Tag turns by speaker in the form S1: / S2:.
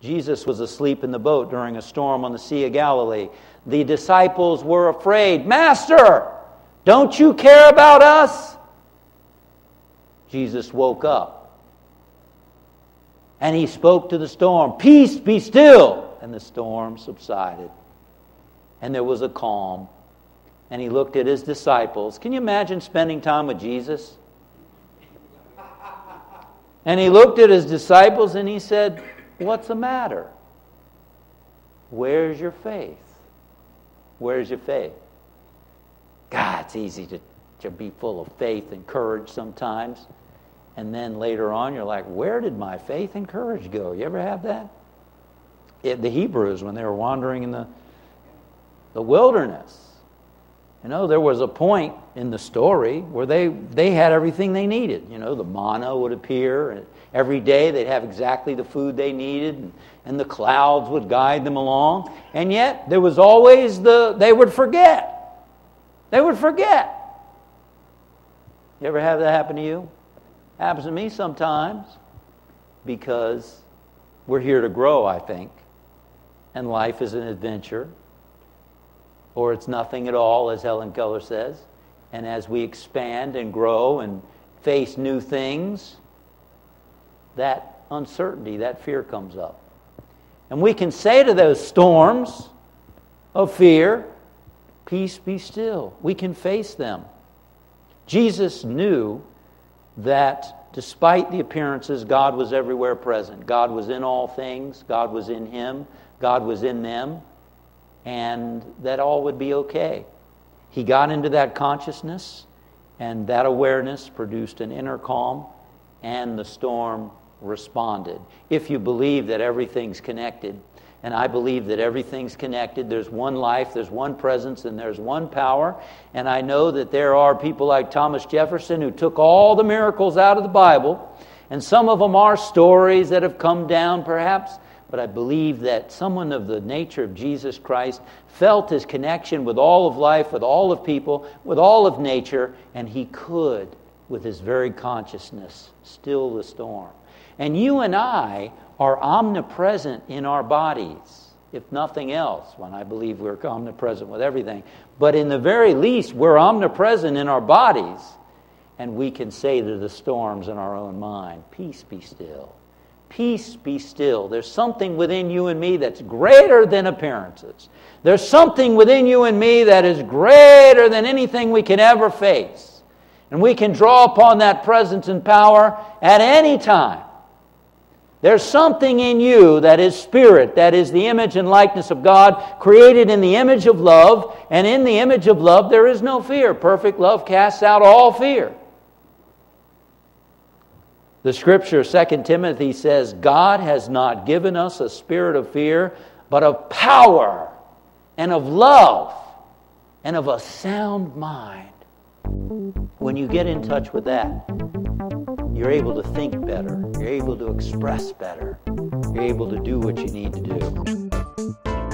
S1: Jesus was asleep in the boat during a storm on the Sea of Galilee. The disciples were afraid. Master, don't you care about us? Jesus woke up and he spoke to the storm. Peace, be still. And the storm subsided. And there was a calm. And he looked at his disciples. Can you imagine spending time with Jesus? And he looked at his disciples and he said, what's the matter? Where's your faith? Where's your faith? God, it's easy to be full of faith and courage sometimes. And then later on, you're like, where did my faith and courage go? You ever have that? The Hebrews, when they were wandering in the wilderness. You know, there was a point in the story where they had everything they needed. You know, the manna would appear, and every day they'd have exactly the food they needed, and the clouds would guide them along. And yet, there was always they would forget. They would forget. You ever have that happen to you? Happens to me sometimes, because we're here to grow, I think. And life is an adventure. Or it's nothing at all, as Helen Keller says. And as we expand and grow and face new things, that uncertainty, that fear comes up. And we can say to those storms of fear, peace, be still. We can face them. Jesus knew that despite the appearances, God was everywhere present. God was in all things. God was in him. God was in them. And that all would be okay. He got into that consciousness, and that awareness produced an inner calm, and the storm responded. If you believe that everything's connected, and I believe that everything's connected, there's one life, there's one presence, and there's one power, and I know that there are people like Thomas Jefferson who took all the miracles out of the Bible, and some of them are stories that have come down perhaps, but I believe that someone of the nature of Jesus Christ felt his connection with all of life, with all of people, with all of nature, and he could, with his very consciousness, still the storm. And you and I are omnipresent in our bodies, if nothing else, when I believe we're omnipresent with everything. But in the very least, we're omnipresent in our bodies, and we can say to the storms in our own mind, peace be still. Peace be still. There's something within you and me that's greater than appearances. There's something within you and me that is greater than anything we can ever face. And we can draw upon that presence and power at any time. There's something in you that is spirit, that is the image and likeness of God, created in the image of love. And in the image of love, there is no fear. Perfect love casts out all fear. The scripture, 2 Timothy, says, God has not given us a spirit of fear, but of power and of love and of a sound mind. When you get in touch with that, you're able to think better. You're able to express better. You're able to do what you need to do.